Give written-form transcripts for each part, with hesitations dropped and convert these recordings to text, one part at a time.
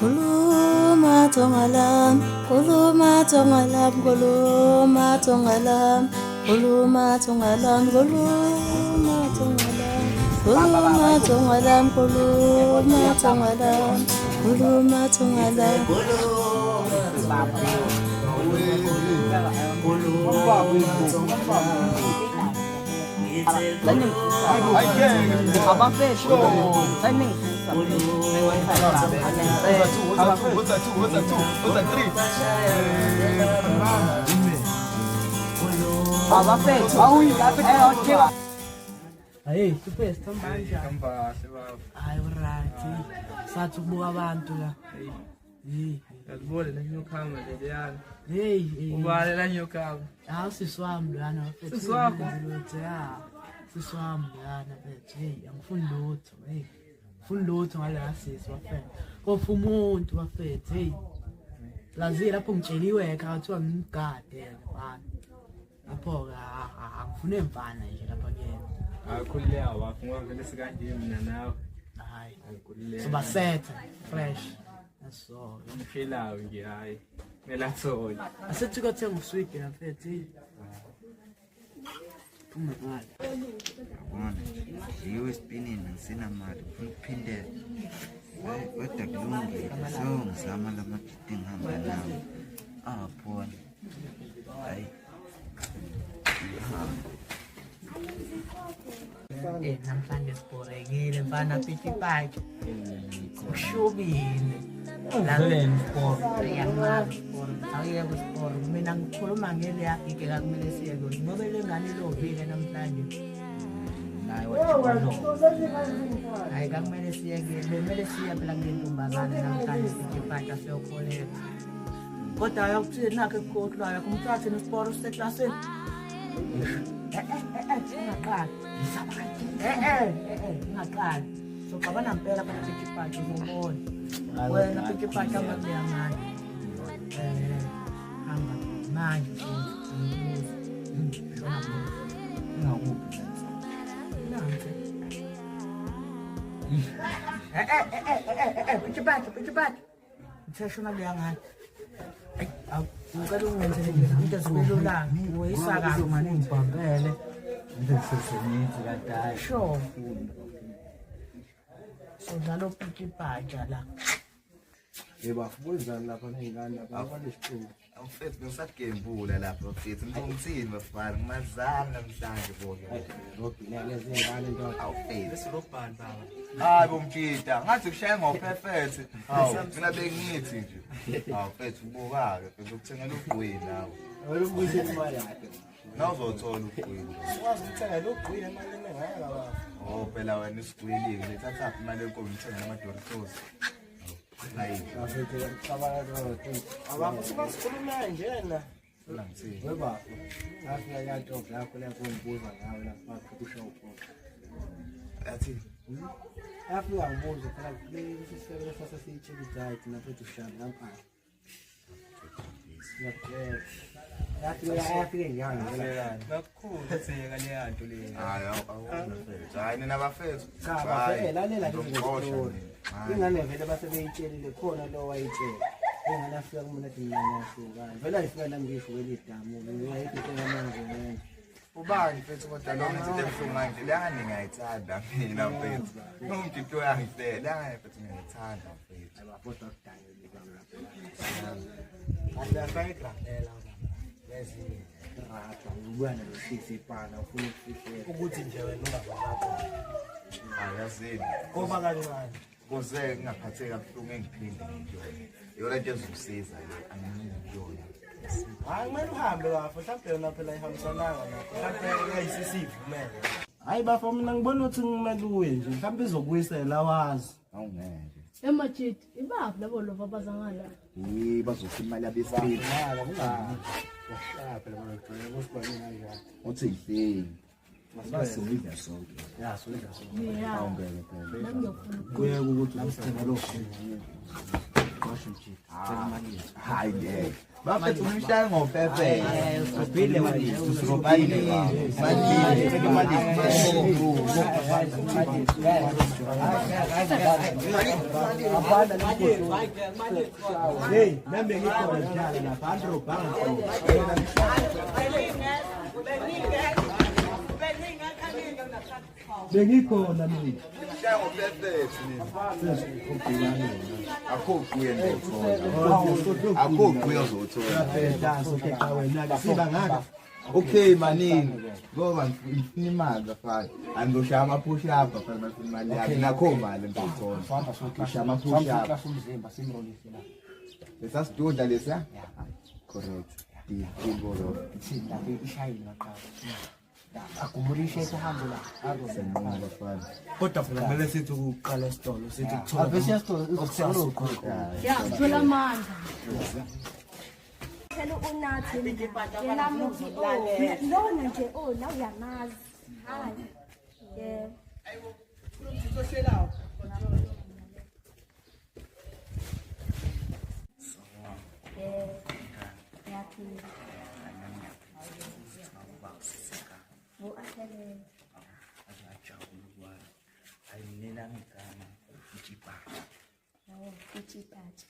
kuluma tongalam, kuluma tongalam, kuluma tongalam, kuluma tongalam, kuluma tongalam, kuluma tongalam, kuluma tongalam, kuluma tongalam. Hey, supes, também já. Kambahle baba. Hayi, alright. Sathi ukubuka abantu la. Hey. Ngiyakubona nanyokhamba leliyana. Hey, Ubale la nyokhamba. hawu sisi wami lana mfethu. Sisi wakho? Ya. Sisi wami lana mfethu. Hey, angifuni lutho. Hey. Ngifuni lutho ngala sisi bafethu. Kofa umuntu bafethu. Hey. Lazi lapho ngitsheliwe ekhaya kuthiwa ngimgade bafana. Lapho angifune mfana nje lapha kuyena. Akuleya wakho ngoba vele sikanje mina nawe. Hayi. Akuleya. So basetha fresh. That's all. Ngiphilayo nje hayi. Mela thole. Asithi kothenga uswidi la mfethu. Phuma ngale. Yabona, yiwe esipinini ngisina mali ufuna ukuphindela. Hayi kodwa kulungile, so ngizama lamagidi ngihamba nawo. Phona. Hayi. Namhlanje siborekile mfana pithi paki. Ushubile. La sport. Yamazi sport. Awuyeke sport. Mina ngikhuluma ngele yakhe kakumele siye kuyo. Ngoba le ngane lovile namhlanje. Hayi hayi kakumele siye kuyo. Kumele siye phela ngentombazane namhlanje pithi paki asiyokholeka. Kodwa ayakuthi nakhe kodwa kumthathe nesport useklasini. Ngaqala. Ngaqala. So kabana mpela kana pithi paki uzobona. Wena pithi paki amakuya manje. Hamba manje. Ngakuphi. Pithi paki. Ngishona liyangani. Ngicela ungenzelele into ezibelula uyisaka manje ngibambele Ngisesebenzi kadala. sure so njalo pithi bhaja la Bafundisana lapha nengane lapha lesiciko. Mfethu ngisagembula lapha mfethu. Ngithini bafana ngimazana namhlanje bonke. Ngobhilele zingane into. Mfethu. Silobhani baba. Hayi bomtshita, ngathi kushaya ngophefethe. Mina bengithi nje. Mfethu ubuka-ke ngizokuthengela ugqwini nawe. Awulubuyise imali yakhe. Nawuzothola ugqwini. Ukwazi ukuthenga lo gqwini imali engaka baba. Phela wena isigwili-ke lethatha imali enkomo ngithenge nama-Doritos. Hayi. Afethe ngicabanga ukuthi abantu sikhuluma njena. Funa ngithini? Webafo. Afika yajob yakho la kumbuza ngawe lapha bakhuphisha ukhona. Yathi Afika ngibuza phela kule sisebenza sasa siyitshela diet naphethe ushaya lapha. Afike ngiyanga ngela. Kakhulu siyeka leya nto leyo. hayi awona mfethu. Hayi nina bafethu. Cha bafela lalela ngizokuxoxa. Ingane vele basebeyitshelile khona lo wayitshela. Ingane afika kumina ethi mina ngiyahluka. Vele ayifika nami ngisho kwelidamu. Uyayithi sengamanzi ngenza. Ubani mfethu kodwa lo ngithi ebuhlungu manje leyangane ngiyayithanda mina mfethu. Umuntu into yangihlela leyangane mfethu ngiyayithanda mfethu. Abafota kudangele kwami. Asiyafayika phela. Lezi rata ubuya noshisi ipana ufuna ukufihlela. Ukuthi nje wena ungabakho. Yazini. Ngoba kancane. Kuze ngingaphatheki kabuhlungu engiphinde ngiyona. Yona nje ezosiza le angiyona. Hayi kumele uhambe bafo mhlawumbe yona phela ihambisananga nakho. Mhlawumbe kuyisisivumele. Hayi bafo mina ngibona ukuthi ngimele uye nje mhlawumbe izokubuyisela wazi. Awungeke. Emajidi ibaphi labo lo babazangala Bazothi imali yabesiphi. Yashaya phela manje kusibani kanjani. Uthi yini? Masibasiza sonke. Ya solenza sonke. yeah Awungeke phela. nangiyofuna Kuye ukuthi usithenga lo. Hayi ngeke. Bafethu umshaya ngopepe. Uphile manje. Usobani Hey, nami ngikhona njalo lapha Andrew Banks. Bengikhona mina. Umshaya ngopepe mina. Akho kuyenza uthola. Akho kuyenza uthola. Dance ukeka wena ke siba ngaka. Okay manini. Ngoba ngifuna imali afana. Angizoshaya ama-push up afana bafuna imali yakhe. Nakho mali ngizothola. Ngishaya ama-push up. Umzimba simrolise la. Lesasidoda lesiya? Correct. Dibolo. Sitha ishayile ngaqala. Akumurishe kuhambe la. Sanibona bafana. Kodwa phela kumele sithi ukuqala esitolo sithi kuthola. Avese isitolo uzokusala uqoqa. Ya, ngithola amandla. Phela unathi yena muzi lona nje la uyamazi hayi yebo yaphila bu-ahlele yawo ichipathi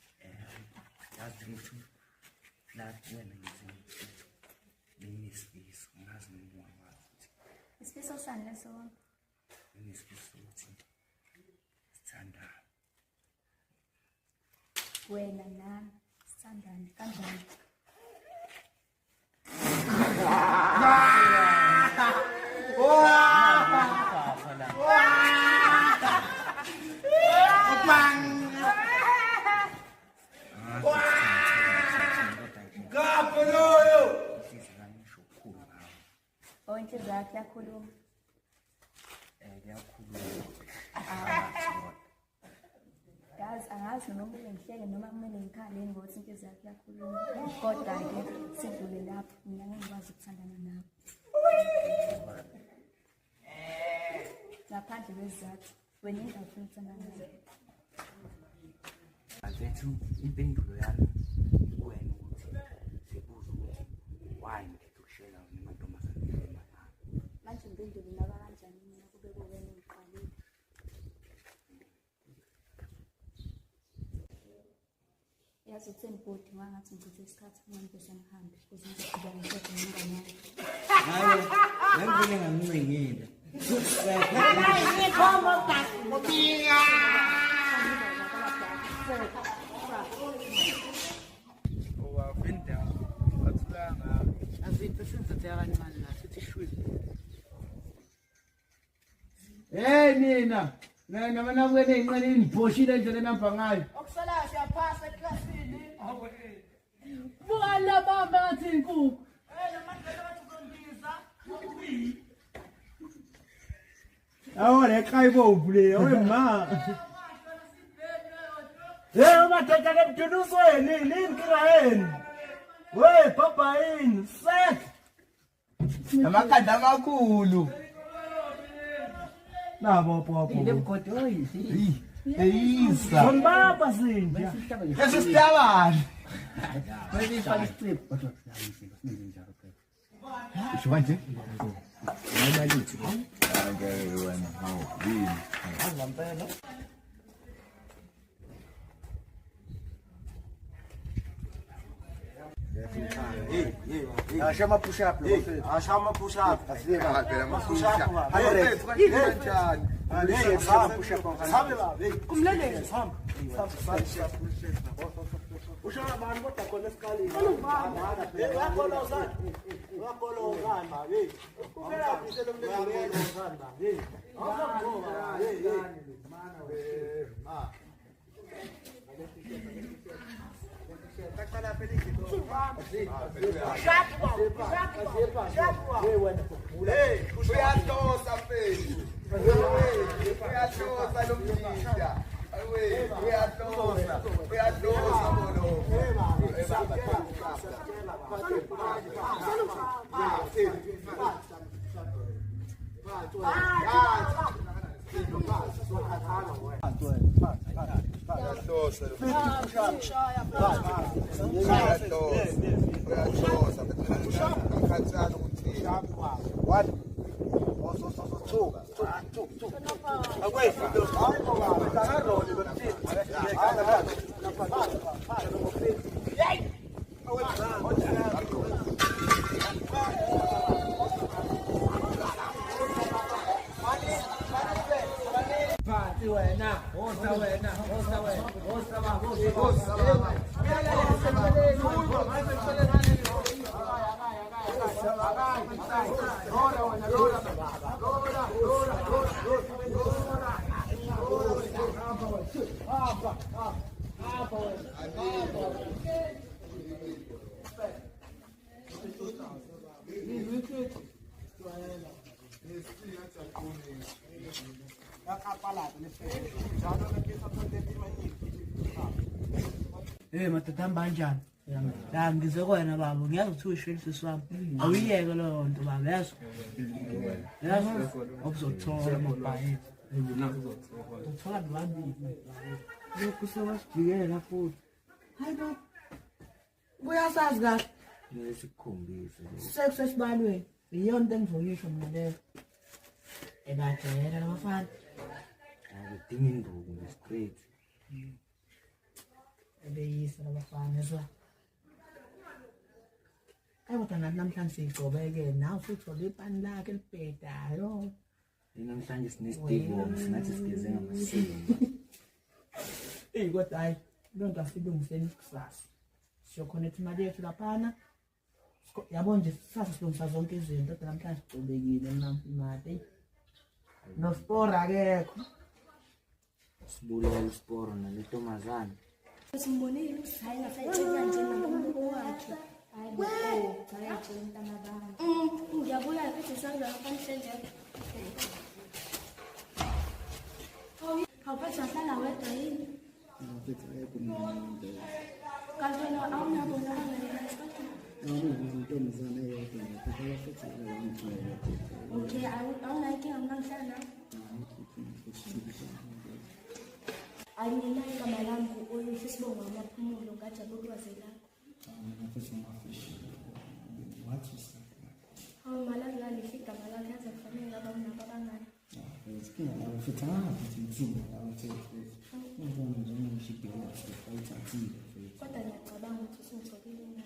isifiso sani leso wena nami sithandane kanjani inhliziyo yakho yakhuluma yazi angazi noma kumele ngihleke noma kumele ngikhaleni ngokuthi inhliziyo yakho yakhuluma kodwa-ke sidlule lapho mina ngingikwazi ukuthandana nawe ngaphandle kwesizathu wena ingafuni ukuthandana nawe Mfethu impendulo yami kuwena ukuthi sibuza ukuthi why ngikhetha ukushela namantombazane emanani. manje impendulo ingaba kanjani mina kube kuwena ngiqalile yazi ukutheni bhodi wangathi ngithathe isikhathi ngangibese ngihambe ukuze ngizoqhubeka ngishade nomngane wami Hayi, ngivele ngamncengile. Hey nina, nama nakwene inqane iniphoshile endlela enamba ngayo. Okusalayo siyaphasa eklasini. Buka la bamba ngathi inkukhu. Awu le khayibo uvule, wema. Hey umathatha lebudunusweni, linkinga yini? Wey papa yini, set. Amakhanda amakhulu. Nabo popo. Eyisa. Sombaba sinja. Esisitabane. Usho manje? Ngeke wena hawo yini? Ashama push up lo. Ashama push up. Phela ama-push up. Hayi kanjani? Ashama push up. Sabe la, Kumlele. ushaya abantu kodwa khona esikalini. Uyakhola uzani? Uyakhola uzani ba? Hey. Kumele abisele umlele uzani ba? Hey. Awuzangoba. Hey, hey. Mana we. Uyatosa mfethu. Uyatosa lo mjinja. Uyatosa. Uyatosa bono. Uyahlosa. Shaya Uyahlosa. Ngikhathana ukuthi what Thuka. Akwethu. Hayi ngoba ngaroli Pati wena, hosta wena. Hey madoda kanjani? La ngize kwena baba, ngiyazi ukuthi uyishwele sisi wami. Awuyiyeke leyo nto baba, yazi? Yazi? Okuzothola amabhayi. Uthola nobabili. Lokhu sewasijikela futhi. Hayi baba. Kuyasazi kahle. Nesikhombisa. Sekusesibalweni. Iyona into engizoyisho mina leyo. Ebajayela labafana. Akudinga induku nge-straight. Ebeyisa labafana ezwa. Kodwa nathi namhlanje sigcobeke nawe futhi wale pani lakhe elibhedayo. Namhlanje sinesitivo, sinathi sigeze ngamasiko. Kodwa hayi, leyo nto asilungiseni kusasa. Siyokhonetha imali yethu laphana. Yabo nje kusasa silungisa zonke izinto, kodwa namhlanje sigcobekile imali. Nospora akekho. Sibulela isporo nalentombazane. Simbonile usayi ngasayitshela nje namuntu wakhe. Hayi cha yatshela intana bami. Ngiyabuya ukuthi sangala phansi nje. Awuphatha hlala wedwa yini? Kanti wena awunabona ngesikhathi. Okay, awunayinkinga mnangihlala. Ayingenayo igama lami ngu-Olive Sibongo Amaphumulo ngajabula ulwazi lakho. Hawu malazi lalihle igama lakho yaze kufanele ngaba unabo abangani. Kodwa ngiyacabanga ukuthi usungitholile na.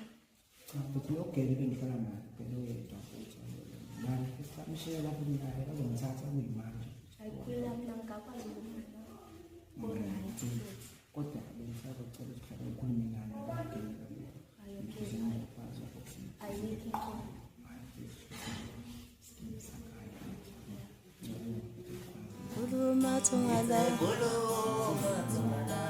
Ayikhulila mina ngingakwazi ukumana. Kodwa bengisaba ucela ukuhlala ukhulume naye ngakho. Kuluma tungala. Kuluma tungala.